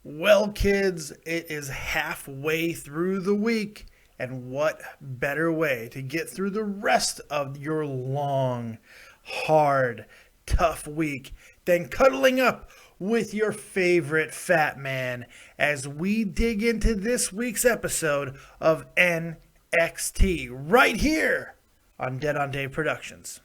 Well, kids, it is halfway through the week, and what better way to get through the rest of your long, hard, tough week than cuddling up with your favorite fat man as we dig into this week's episode of NXT right here on Dead on Dave Productions.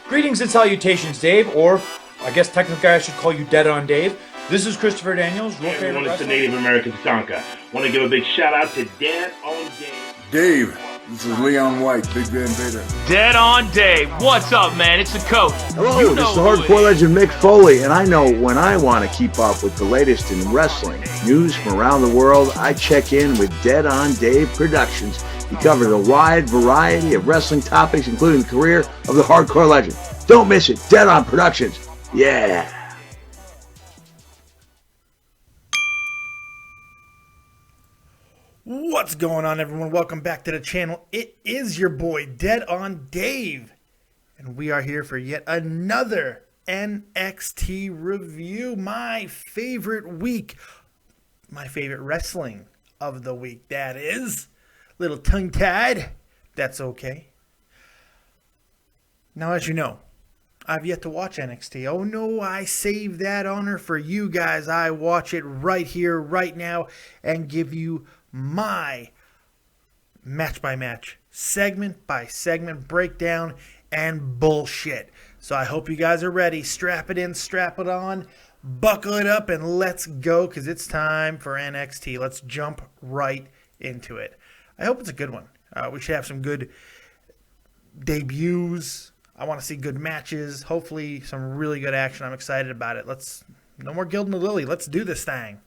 Greetings and salutations, Dave, or I guess technically I should call you Dead on Dave. This is Christopher Daniels, your favorite everyone, it's the wrestler. Native American Tonka. Want to give a big shout out to Dead on Dave. Dave, this is Leon White, Big Van Vader. Dead on Dave. What's up, man? It's the coach. Hello, You this is know the who it hardcore is. legend Mick Foley, and I know when I want to keep up with the latest in wrestling news from around the world, I check in with Dead on Dave Productions. He covers a wide variety of wrestling topics, including the career of the hardcore legend. Don't miss it, Dead on Productions. Yeah. What's going on, everyone? Welcome back to the channel. It is your boy, Dead on Dave, and we are here for yet another NXT review. My favorite week, my favorite wrestling of the week, that is. Little tongue-tied, that's okay. Now, as you know, I've yet to watch NXT. Oh no, I save that honor for you guys. I watch it right here, right now, and give you my match-by-match, segment-by-segment breakdown and bullshit. So I hope you guys are ready. Strap it in, strap it on, buckle it up, and let's go, because it's time for NXT. Let's jump right into it. I hope it's a good one. We should have some good debuts. I want to see good matches. Hopefully some really good action. I'm excited about it. No more gilding the lily. Let's do this thing.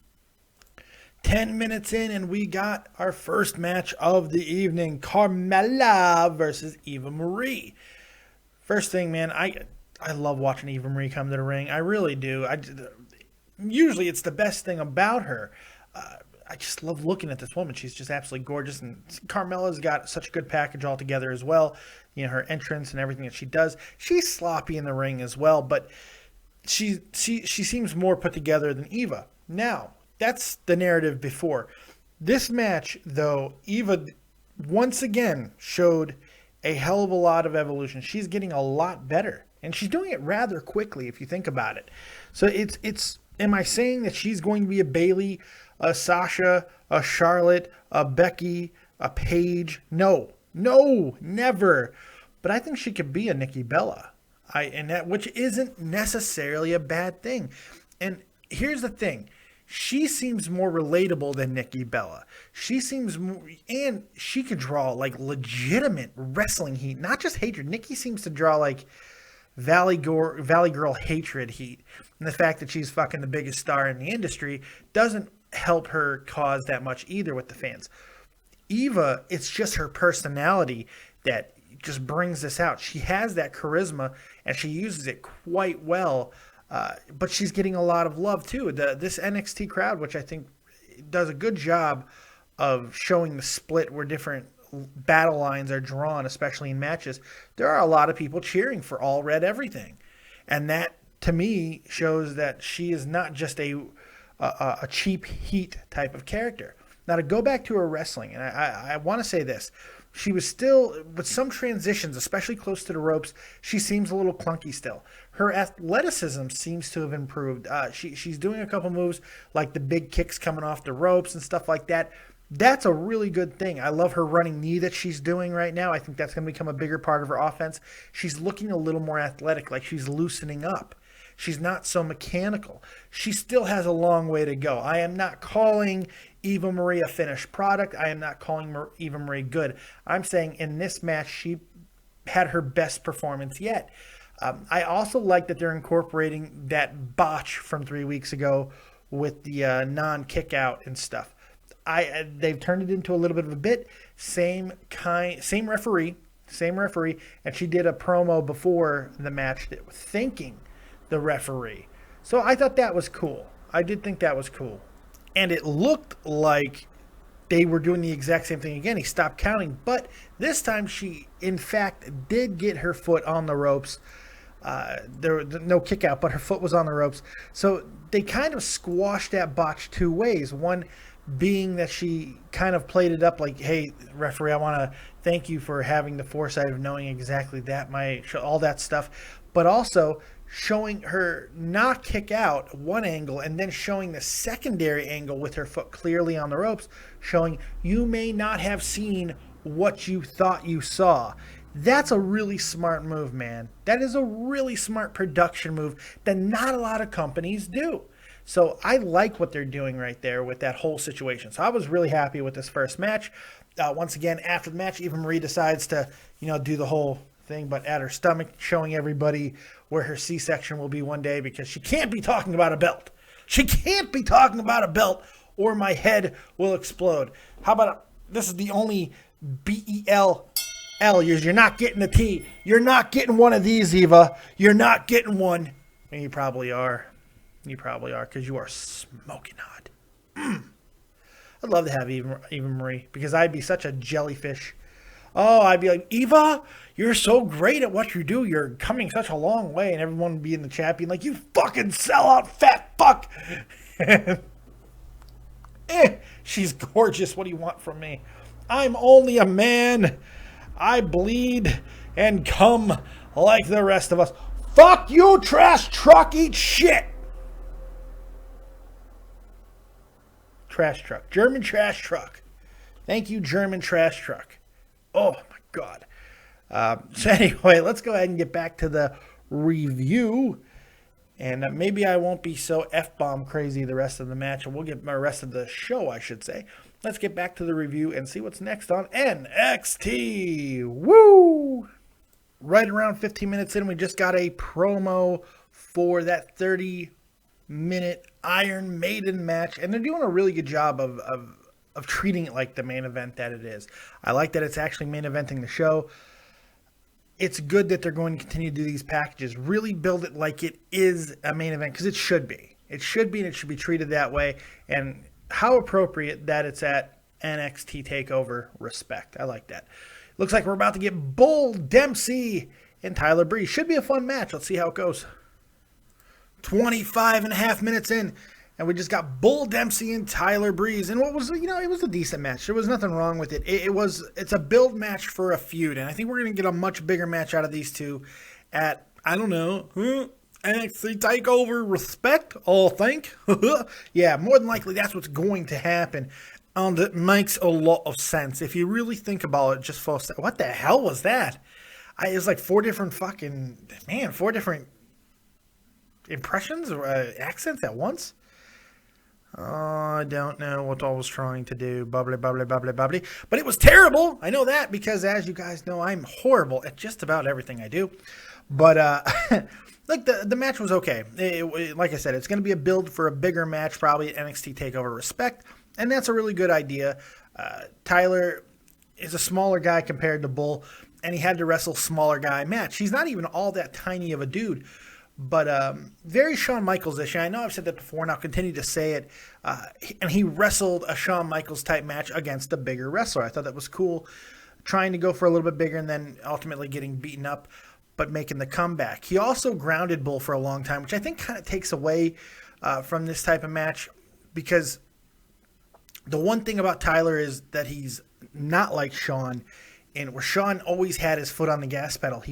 10 minutes in, and we got our first match of the evening. Carmela versus Eva Marie. First thing, man, I love watching Eva Marie come to the ring. I really do. Usually it's the best thing about her. I just love looking at this woman. She's just absolutely gorgeous, and Carmela's got such a good package altogether as well. You know, her entrance and everything that she does. She's sloppy in the ring as well, but she seems more put together than Eva. Now, that's the narrative before. This match, though, Eva once again showed a hell of a lot of evolution. She's getting a lot better, and she's doing it rather quickly if you think about it. So it's am I saying that she's going to be a Bayley, a Sasha, a Charlotte, a Becky, a Paige? No, never. But I think she could be a Nikki Bella, which isn't necessarily a bad thing. And here's the thing. She seems more relatable than Nikki Bella. She seems more, and she could draw like legitimate wrestling heat, not just hatred. Nikki seems to draw like Valley Girl hatred heat. And the fact that she's fucking the biggest star in the industry doesn't help her cause that much either with the fans. Eva, it's just her personality that just brings this out. She has that charisma, and she uses it quite well. But she's getting a lot of love too. This NXT crowd, which I think does a good job of showing the split where different battle lines are drawn, especially in matches. There are a lot of people cheering for All Red Everything, and that to me shows that she is not just a cheap heat type of character. Now, to go back to her wrestling, and I want to say this. She was still, with some transitions, especially close to the ropes, she seems a little clunky still. Her athleticism seems to have improved. She's doing a couple moves like the big kicks coming off the ropes and stuff like that. That's a really good thing. I love her running knee that she's doing right now. I think that's going to become a bigger part of her offense. She's looking a little more athletic, like she's loosening up. She's not so mechanical. She still has a long way to go. I am not calling Eva Marie a finished product. I am not calling Eva Marie good. I'm saying in this match, she had her best performance yet. I also like that they're incorporating that botch from 3 weeks ago with the non-kick out and stuff. They've turned it into a little bit of a bit. Same referee, and she did a promo before the match thanking the referee. So I thought that was cool. I did think that was cool. And it looked like they were doing the exact same thing again. He stopped counting, but this time she, in fact, did get her foot on the ropes. There was no kick out, but her foot was on the ropes. So they kind of squashed that botch two ways. One being that she kind of played it up like, hey, referee, I want to thank you for having the foresight of knowing exactly that, all that stuff. But also showing her not kick out one angle and then showing the secondary angle with her foot clearly on the ropes, showing you may not have seen what you thought you saw. That's a really smart move, man. That is a really smart production move that not a lot of companies do. So I like what they're doing right there with that whole situation. So I was really happy with this first match. Once again, after the match, Eva Marie decides to, do the whole thing, but at her stomach, showing everybody where her C-section will be one day, because she can't be talking about a belt. She can't be talking about a belt or my head will explode. How about this is the only B-E-L you're not getting the T. You're not getting one of these, Eva. You're not getting one. And you probably are. You probably are, because you are smoking hot. I'd love to have Eva Marie, because I'd be such a jellyfish. Oh, I'd be like, Eva, you're so great at what you do. You're coming such a long way. And everyone would be in the chat being like, you fucking sellout fat fuck. She's gorgeous. What do you want from me? I'm only a man. I bleed and come like the rest of us. Fuck you, trash truck. Eat shit. Trash truck. German trash truck. Thank you, German trash truck. Oh, my God. So anyway, let's go ahead and get back to the review. And maybe I won't be so F-bomb crazy the rest of the match. And we'll get my rest of the show, I should say. Let's get back to the review and see what's next on NXT. Woo! Right around 15 minutes in, we just got a promo for that 30-minute Iron Maiden match. And they're doing a really good job of treating it like the main event that it is. I like that it's actually main eventing the show. It's good that they're going to continue to do these packages. Really build it like it is a main event, because it should be. It should be, and it should be treated that way. And how appropriate that it's at NXT TakeOver Respect. I like that. Looks like we're about to get Bull Dempsey and Tyler Breeze. Should be a fun match. Let's see how it goes. 25 and a half minutes in, and we just got Bull Dempsey and Tyler Breeze. And what was, it was a decent match. There was nothing wrong with it. It's a build match for a feud, and I think we're going to get a much bigger match out of these two at, I don't know, NXT TakeOver Respect, I think. Yeah, more than likely that's what's going to happen. And it makes a lot of sense. If you really think about it, just for a second. What the hell was that? It was like four different impressions or accents at once. Oh, I don't know what I was trying to do. Bubbly, bubbly, bubbly, bubbly. But it was terrible. I know that, because as you guys know, I'm horrible at just about everything I do. But, like, the match was okay. Like I said, it's going to be a build for a bigger match, probably at NXT TakeOver Respect. And that's a really good idea. Tyler is a smaller guy compared to Bull, and he had to wrestle smaller guy match. He's not even all that tiny of a dude. But very Shawn Michaels-ish. I know I've said that before, and I'll continue to say it. And he wrestled a Shawn Michaels-type match against a bigger wrestler. I thought that was cool, trying to go for a little bit bigger and then ultimately getting beaten up, but making the comeback. He also grounded Bull for a long time, which I think kind of takes away from this type of match, because the one thing about Tyler is that he's not like Shawn, and where Shawn always had his foot on the gas pedal.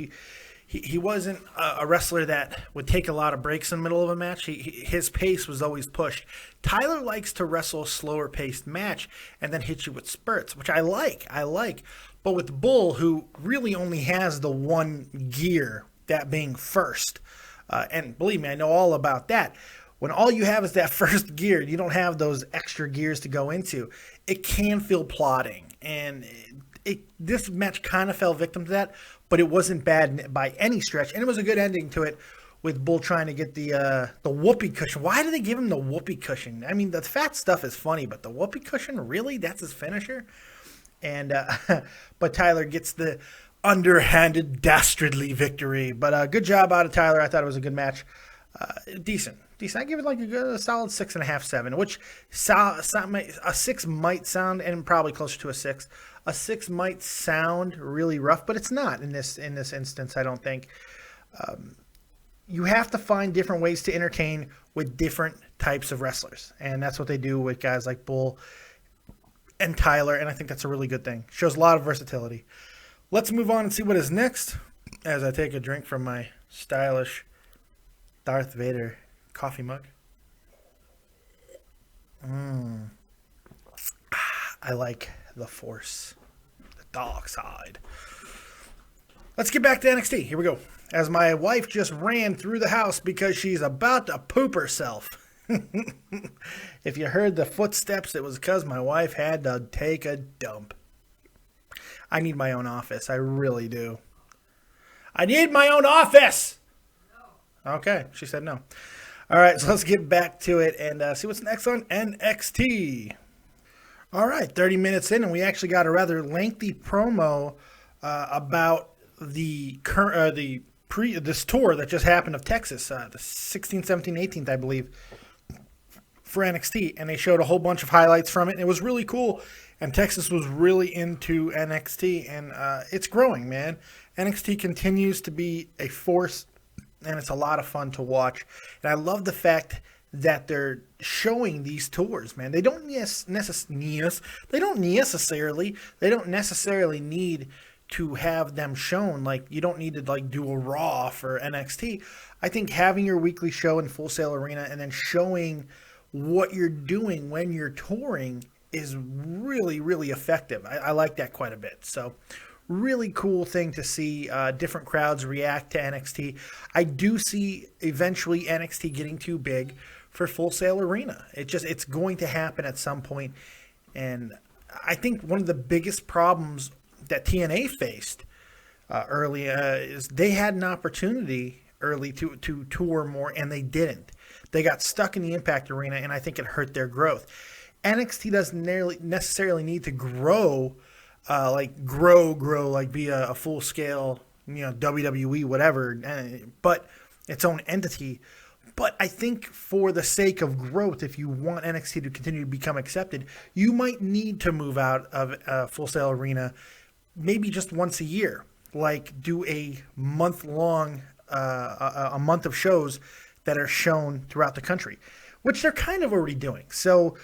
He wasn't a wrestler that would take a lot of breaks in the middle of a match. His pace was always pushed. Tyler likes to wrestle a slower paced match and then hit you with spurts, which I like. But with Bull, who really only has the one gear, that being first, and believe me, I know all about that. When all you have is that first gear, you don't have those extra gears to go into. It can feel plodding, and this match kind of fell victim to that, but it wasn't bad by any stretch, and it was a good ending to it, with Bull trying to get the whoopee cushion. Why did they give him the whoopee cushion? I mean, the fat stuff is funny, but the whoopee cushion, really? That's his finisher? And but Tyler gets the underhanded, dastardly victory. But good job out of Tyler. I thought it was a good match. Decent. I give it like a solid 6.5, 7, which a 6 might sound, and probably closer to a 6. A 6 might sound really rough, but it's not in this instance, I don't think. you have to find different ways to entertain with different types of wrestlers. And that's what they do with guys like Bull and Tyler. And I think that's a really good thing. Shows a lot of versatility. Let's move on and see what is next as I take a drink from my stylish Darth Vader coffee mug. I like the Force, the dark side. Let's get back to NXT. Here we go. As my wife just ran through the house because she's about to poop herself. If you heard the footsteps, it was because my wife had to take a dump. I need my own office. I really do. I need my own office! No. Okay, she said no. All right, so let's get back to it and see what's next on NXT. All right, 30 minutes in, and we actually got a rather lengthy promo about this tour that just happened of Texas, the 16th, 17th, 18th, I believe, for NXT, and they showed a whole bunch of highlights from it, and it was really cool, and Texas was really into NXT, and it's growing, man. NXT continues to be a force, and it's a lot of fun to watch, and I love the fact that they're showing these tours, man. They don't necessarily need to have them shown. Like, you don't need to like do a Raw for NXT. I think having your weekly show in Full Sail Arena and then showing what you're doing when you're touring is really, really effective. I like that quite a bit. So really cool thing to see different crowds react to NXT. I do see eventually NXT getting too big for Full Sail Arena. It's going to happen at some point. And I think one of the biggest problems that TNA faced early is they had an opportunity early to tour more, and they didn't. They got stuck in the Impact Arena, and I think it hurt their growth. NXT doesn't necessarily need to grow, like be a full scale, WWE, whatever, but its own entity. But I think for the sake of growth, if you want NXT to continue to become accepted, you might need to move out of Full Sail Arena maybe just once a year. Like do a month-long, a month of shows that are shown throughout the country, which they're kind of already doing. So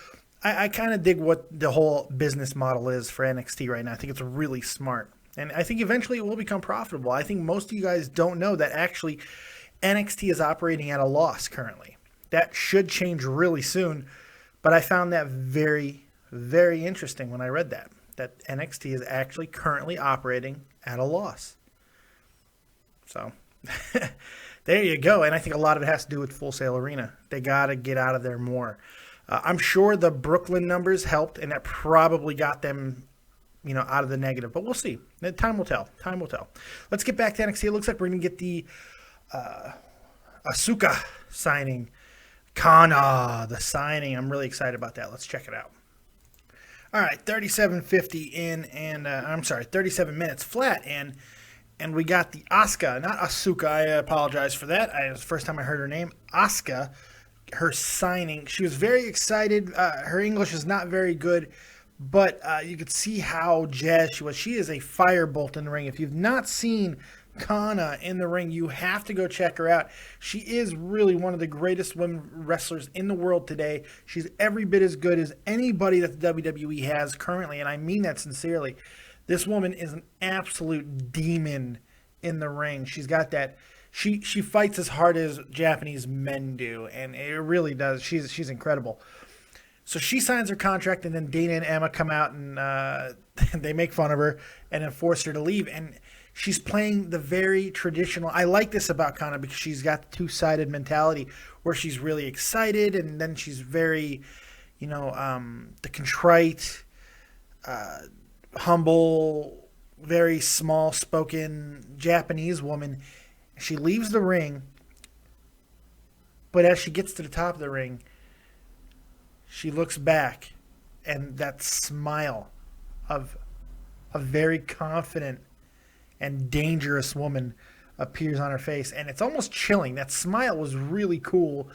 I kind of dig what the whole business model is for NXT right now. I think it's really smart. And I think eventually it will become profitable. I think most of you guys don't know that actually NXT is operating at a loss currently. That should change really soon, but I found that very, very interesting when I read that NXT is actually currently operating at a loss. So there you go. And I think a lot of it has to do with Full Sail Arena. They got to get out of there more. I'm sure the Brooklyn numbers helped, and that probably got them out of the negative, but we'll see. Time will tell. Let's get back to NXT. It looks like we're going to get the Asuka signing. Kana, the signing. I'm really excited about that. Let's check it out. All right, 37:50 in, and 37 minutes flat, and we got the Asuka, not Asuka. I apologize for that. It was the first time I heard her name. Asuka, her signing. She was very excited. Her English is not very good, but you could see how jazzed she was. She is a firebolt in the ring. If you've not seen Kana in the ring, you have to go check her out. She is really one of the greatest women wrestlers in the world today. She's every bit as good as anybody that the WWE has currently, and I mean that sincerely. This woman is an absolute demon in the ring. She's got that. She fights as hard as Japanese men do, and it really does. She's incredible. So she signs her contract, and then Dana and Emma come out and they make fun of her and then force her to leave. And she's playing the very traditional. I like this about Kana because she's got the two-sided mentality where she's really excited and then she's very, the contrite, humble, very small-spoken Japanese woman. She leaves the ring, but as she gets to the top of the ring, she looks back, and that smile of a very confident and dangerous woman appears on her face, and it's almost chilling. That smile was really cool,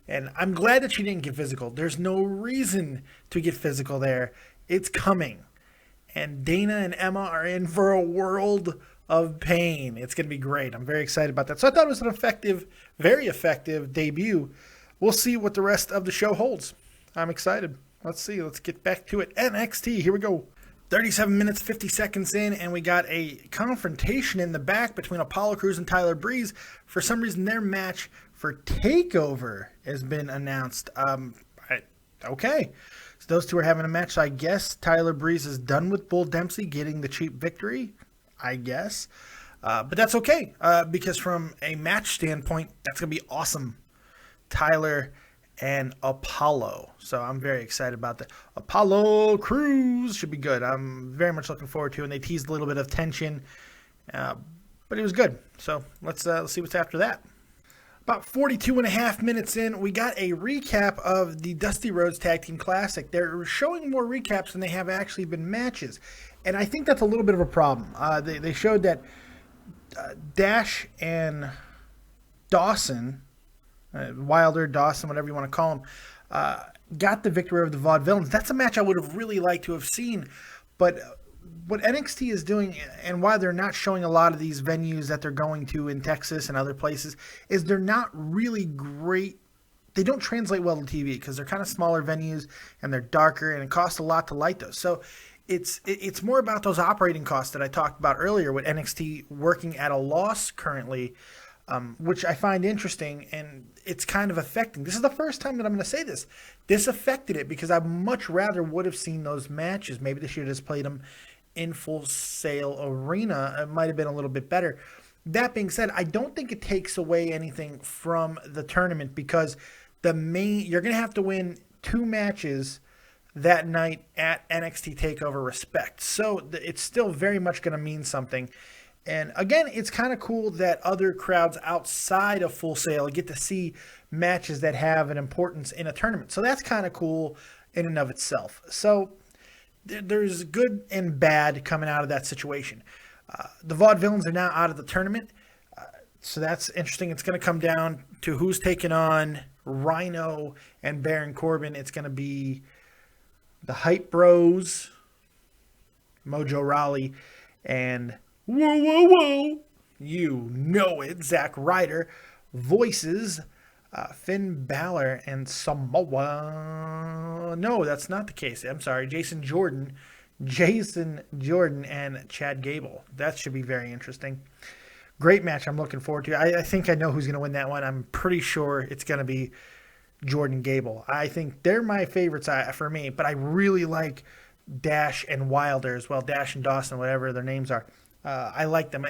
and I'm glad that she didn't get physical. There's no reason to get physical there. It's coming, and Dana and Emma are in for a world of pain. It's going to be great. I'm very excited about that. So I thought it was an effective, very effective debut. We'll see what the rest of the show holds. I'm excited. Let's see. Let's get back to it. NXT, here we go. 37 minutes, 50 seconds in, and we got a confrontation in the back between Apollo Crews and Tyler Breeze. For some reason, their match for TakeOver has been announced. Okay. So those two are having a match. So I guess Tyler Breeze is done with Bull Dempsey getting the cheap victory. I guess. But that's okay. Because from a match standpoint, that's going to be awesome. Tyler and Apollo. So I'm very excited about that. Apollo Crews should be good. I'm very much looking forward to it. And they teased a little bit of tension. But it was good. So let's see what's after that. About 42 and a half minutes in, we got a recap of the Dusty Rhodes Tag Team Classic. They're showing more recaps than they have actually been matches. And I think that's a little bit of a problem. They showed that Dash and Dawson, Wilder, Dawson, whatever you want to call them, got the victory over the Vaudevillains. That's a match I would have really liked to have seen. But what NXT is doing, and why they're not showing a lot of these venues that they're going to in Texas and other places, is they're not really great. They don't translate well to TV because they're kind of smaller venues and they're darker and it costs a lot to light those. So it's more about those operating costs that I talked about earlier with NXT working at a loss currently, which I find interesting, and it's kind of affecting. This is the first time that I'm going to say this. This affected it because I much rather would have seen those matches. Maybe they should have just played them in Full Sail Arena. It might have been a little bit better. That being said, I don't think it takes away anything from the tournament because you're going to have to win 2 matches that night at NXT TakeOver Respect. So it's still very much going to mean something. And again, it's kind of cool that other crowds outside of Full Sail get to see matches that have an importance in a tournament. So that's kind of cool in and of itself. So there's good and bad coming out of that situation. The Vaudevillains are now out of the tournament. So that's interesting. It's going to come down to who's taking on Rhino and Baron Corbin. It's going to be the Hype Bros, Mojo Rawley, and whoa, you know it, Zack Ryder, voices Finn Balor and Samoa. No, that's not the case. I'm sorry, Jason Jordan and Chad Gable. That should be very interesting. Great match. I'm looking forward to. I think I know who's going to win that one. I'm pretty sure it's going to be Jordan Gable. I think they're my favorites for me, but I really like Dash and Wilder as well. Dash and Dawson, whatever their names are. I like them.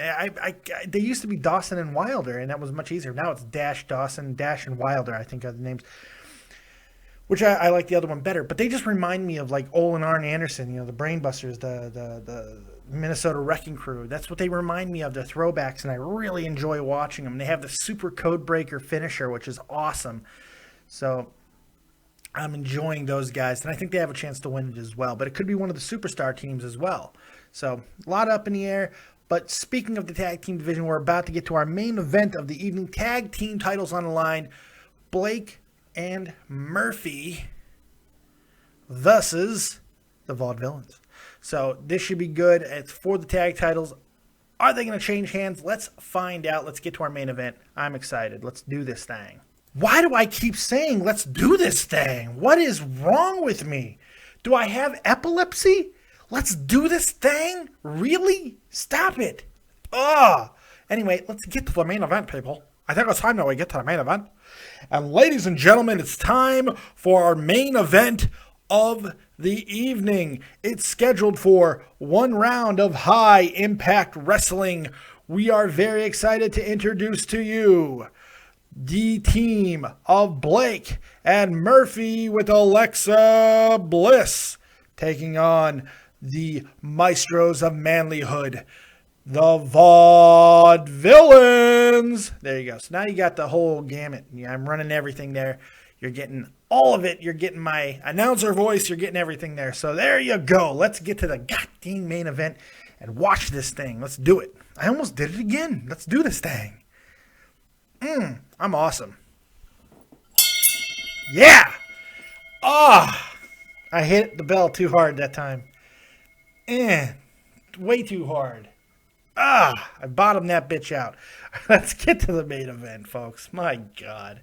They used to be Dawson and Wilder, and that was much easier. Now it's Dash, Dawson, Dash, and Wilder, I think are the names. Which I like the other one better. But they just remind me of like Ole and Arn Anderson, the Brainbusters, the Minnesota Wrecking Crew. That's what they remind me of, the throwbacks, and I really enjoy watching them. They have the Super Codebreaker finisher, which is awesome. So I'm enjoying those guys, and I think they have a chance to win it as well. But it could be one of the superstar teams as well. So a lot up in the air. But speaking of the tag team division, we're about to get to our main event of the evening. Tag team titles on the line. Blake and Murphy versus the Vaudevillains. So this should be good. It's for the tag titles. Are they going to change hands? Let's find out. Let's get to our main event. I'm excited. Let's do this thing. Why do I keep saying let's do this thing? What is wrong with me? Do I have epilepsy? Let's do this thing? Really? Stop it. Anyway, let's get to the main event, people. I think it's time that we get to the main event. And ladies and gentlemen, it's time for our main event of the evening. It's scheduled for 1 round of high impact wrestling. We are very excited to introduce to you the team of Blake and Murphy with Alexa Bliss taking on the Maestros of Manlyhood, the Vaudevillains. There you go. So now you got the whole gamut. Yeah, I'm running everything there. You're getting all of it. You're getting my announcer voice. You're getting everything there. So there you go. Let's get to the goddamn main event and watch this thing. Let's do it. I almost did it again. Let's do this thing. I'm awesome. Yeah. I hit the bell too hard that time. Way too hard. I bottomed that bitch out. Let's get to the main event, folks. My God.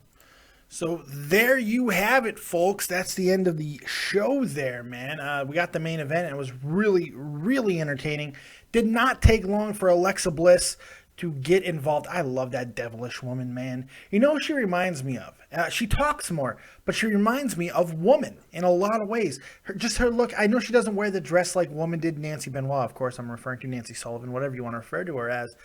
So there you have it, folks. That's the end of the show there, man. We got the main event, and it was really, really entertaining. Did not take long for Alexa Bliss to get involved. I love that devilish woman, man. You know what she reminds me of? She talks more, but she reminds me of Woman in a lot of ways. Her look, I know she doesn't wear the dress like Woman did Nancy Benoit. Of course, I'm referring to Nancy Sullivan, whatever you want to refer to her as.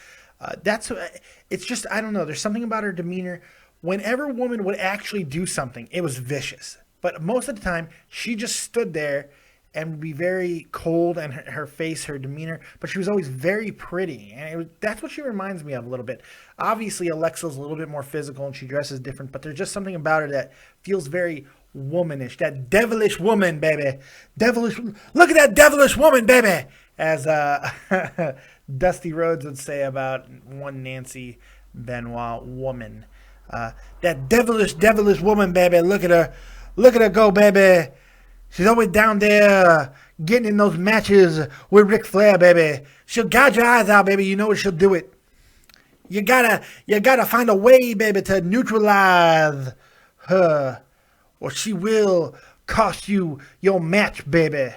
It's just, I don't know. There's something about her demeanor. Whenever Woman would actually do something, it was vicious. But most of the time, she just stood there and would be very cold, and her face, her demeanor, but she was always very pretty. And that's what she reminds me of a little bit. Obviously, Alexa's a little bit more physical, and she dresses different, but there's just something about her that feels very womanish. That devilish woman, baby. Look at that devilish woman, baby. As Dusty Rhodes would say about one Nancy Benoit woman. That devilish woman, baby. Look at her go, baby. She's always down there getting in those matches with Ric Flair, baby. She'll gouge your eyes out, baby. You know what? She'll do it. You gotta find a way, baby, to neutralize her, or she will cost you your match, baby.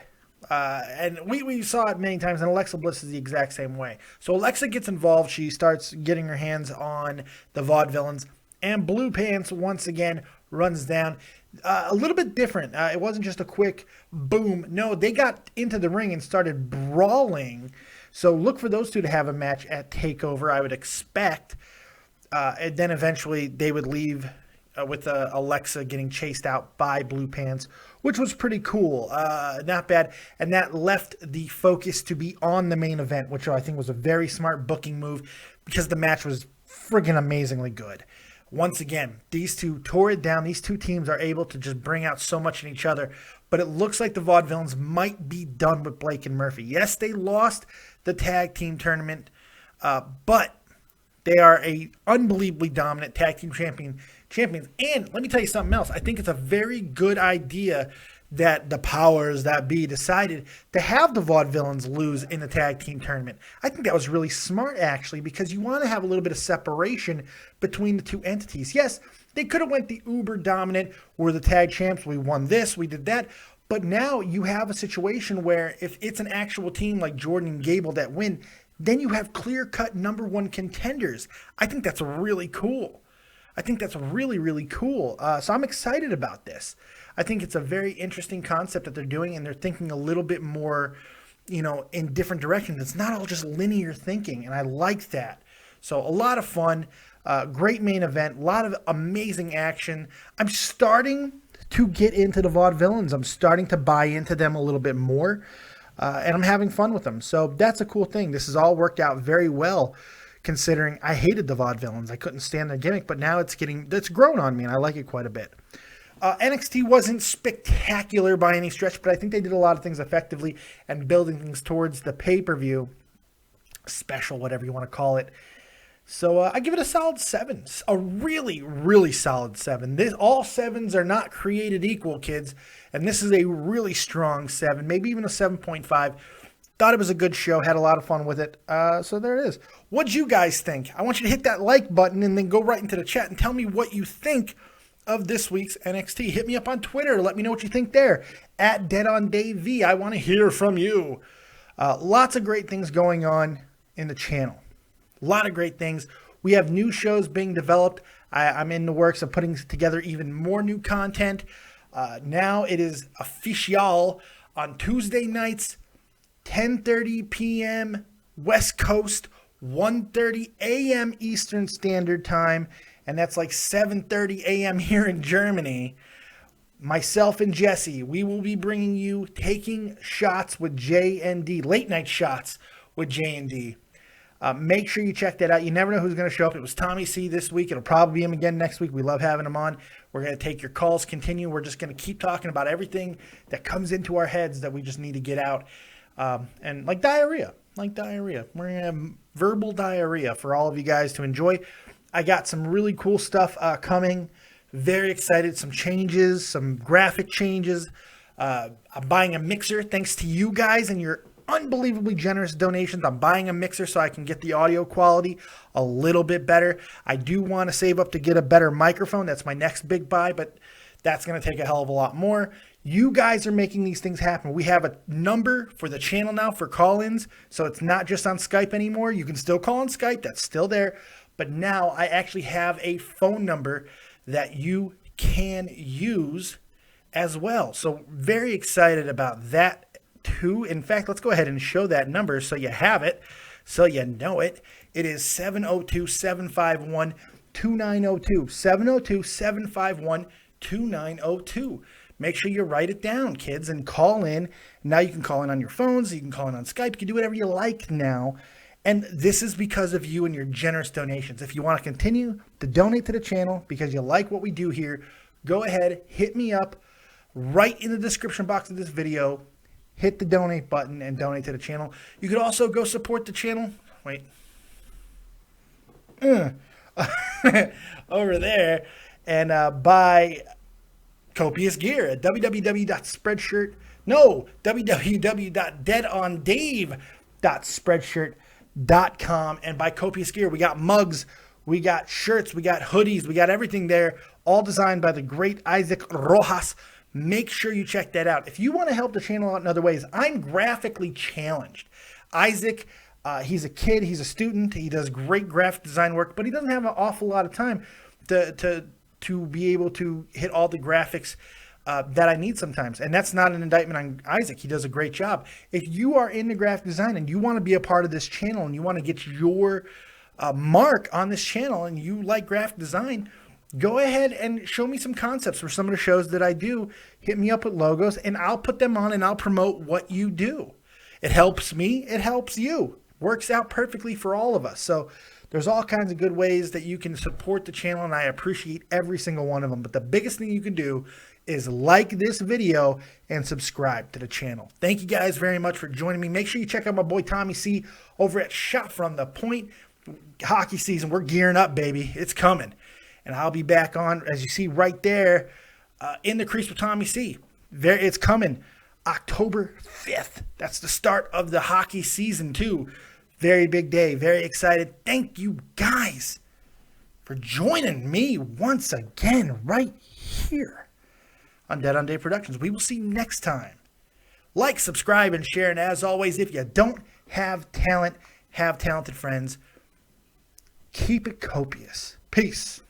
And we saw it many times, and Alexa Bliss is the exact same way. So Alexa gets involved. She starts getting her hands on the Vaudevillains. And Blue Pants, once again, runs down. A little bit different. It wasn't just a quick boom. No, they got into the ring and started brawling. So look for those two to have a match at TakeOver, I would expect. And then eventually they would leave with Alexa getting chased out by Blue Pants, which was pretty cool. Not bad. And that left the focus to be on the main event, which I think was a very smart booking move because the match was friggin' amazingly good. Once again, these two tore it down. These two teams are able to just bring out so much in each other. But it looks like the Vaudevillains might be done with Blake and Murphy. Yes, they lost the tag team tournament, but they are a unbelievably dominant tag team champions. And let me tell you something else. I think it's a very good idea that the powers that be decided to have the Vaudevillains lose in the tag team tournament. I think that was really smart, actually, because you want to have a little bit of separation between the two entities. Yes, they could have went the uber dominant, we're the tag champs, we won this, we did that, but now you have a situation where if it's an actual team like Jordan and Gable that win, then you have clear-cut number one contenders. I think that's really cool. I think that's really, really cool. So I'm excited about this. I think it's a very interesting concept that they're doing, and they're thinking a little bit more, in different directions. It's not all just linear thinking, and I like that. So a lot of fun, great main event, a lot of amazing action. I'm starting to get into the Vaudevillains. I'm starting to buy into them a little bit more, and I'm having fun with them. So that's a cool thing. This has all worked out very well, considering I hated the Vaudevillains. I couldn't stand their gimmick, but now it's grown on me, and I like it quite a bit. NXT wasn't spectacular by any stretch, but I think they did a lot of things effectively and building things towards the pay-per-view special, whatever you want to call it. So I give it a solid 7, a really, really solid 7. All 7s are not created equal, kids, and this is a really strong 7, maybe even a 7.5. Thought it was a good show, had a lot of fun with it. So there it is. What'd you guys think? I want you to hit that like button and then go right into the chat and tell me what you think of this week's NXT. Hit me up on Twitter. Let me know what you think there. At DeadOnDaveV. I want to hear from you. Lots of great things going on in the channel. A lot of great things. We have new shows being developed. I'm in the works of putting together even more new content. Now it is official on Tuesday nights, 10:30 p.m. West Coast, 1:30 a.m. Eastern Standard Time, and that's like 7:30 a.m. here in Germany. Myself and Jesse, we will be bringing you Taking Shots with J&D, late night shots with J&D. Make sure you check that out. You never know who's going to show up. It was Tommy C this week. It'll probably be him again next week. We love having him on. We're going to take your calls, continue. We're just going to keep talking about everything that comes into our heads that we just need to get out. And like diarrhea. We're going to have verbal diarrhea for all of you guys to enjoy. I got some really cool stuff coming. Very excited. Some changes, some graphic changes. I'm buying a mixer thanks to you guys and your unbelievably generous donations. I'm buying a mixer so I can get the audio quality a little bit better. I do want to save up to get a better microphone. That's my next big buy, but that's going to take a hell of a lot more. You guys are making these things happen. We have a number for the channel now for call-ins, so it's not just on Skype anymore. You can still call on Skype. That's still there. But now I actually have a phone number that you can use as well. So very excited about that too. In fact, let's go ahead and show that number so you have it, so you know it. It is 702-751-2902. 702-751-2902. Make sure you write it down, kids, and call in. Now you can call in on your phones. You can call in on Skype. You can do whatever you like now. And this is because of you and your generous donations. If you want to continue to donate to the channel because you like what we do here, go ahead, hit me up right in the description box of this video. Hit the donate button and donate to the channel. You could also go support the channel. Wait. Over there and buy copious gear at www.deadondave.spreadshirt.com and buy copious gear. We got mugs, we got shirts, we got hoodies, we got everything there, all designed by the great Isaac Rojas. Make sure you check that out. If you want to help the channel out in other ways, I'm graphically challenged. Isaac, he's a kid, he's a student, he does great graphic design work, but he doesn't have an awful lot of time to be able to hit all the graphics that I need sometimes. And that's not an indictment on Isaac. He does a great job. If you are into graphic design and you want to be a part of this channel and you want to get your mark on this channel and you like graphic design, go ahead and show me some concepts for some of the shows that I do. Hit me up with logos and I'll put them on and I'll promote what you do. It helps me. It helps you. Works out perfectly for all of us. So there's all kinds of good ways that you can support the channel, and I appreciate every single one of them. But the biggest thing you can do is like this video and subscribe to the channel. Thank you guys very much for joining me. Make sure you check out my boy Tommy C over at Shot From The Point. Hockey season, we're gearing up, baby. It's coming. And I'll be back on, as you see right there, In the Crease with Tommy C. It's coming October 5th. That's the start of the hockey season, too. Very big day. Very excited. Thank you guys for joining me once again right here on Dead on Dave Productions. We will see you next time. Like, subscribe, and share. And as always, if you don't have talent, have talented friends. Keep it copious. Peace.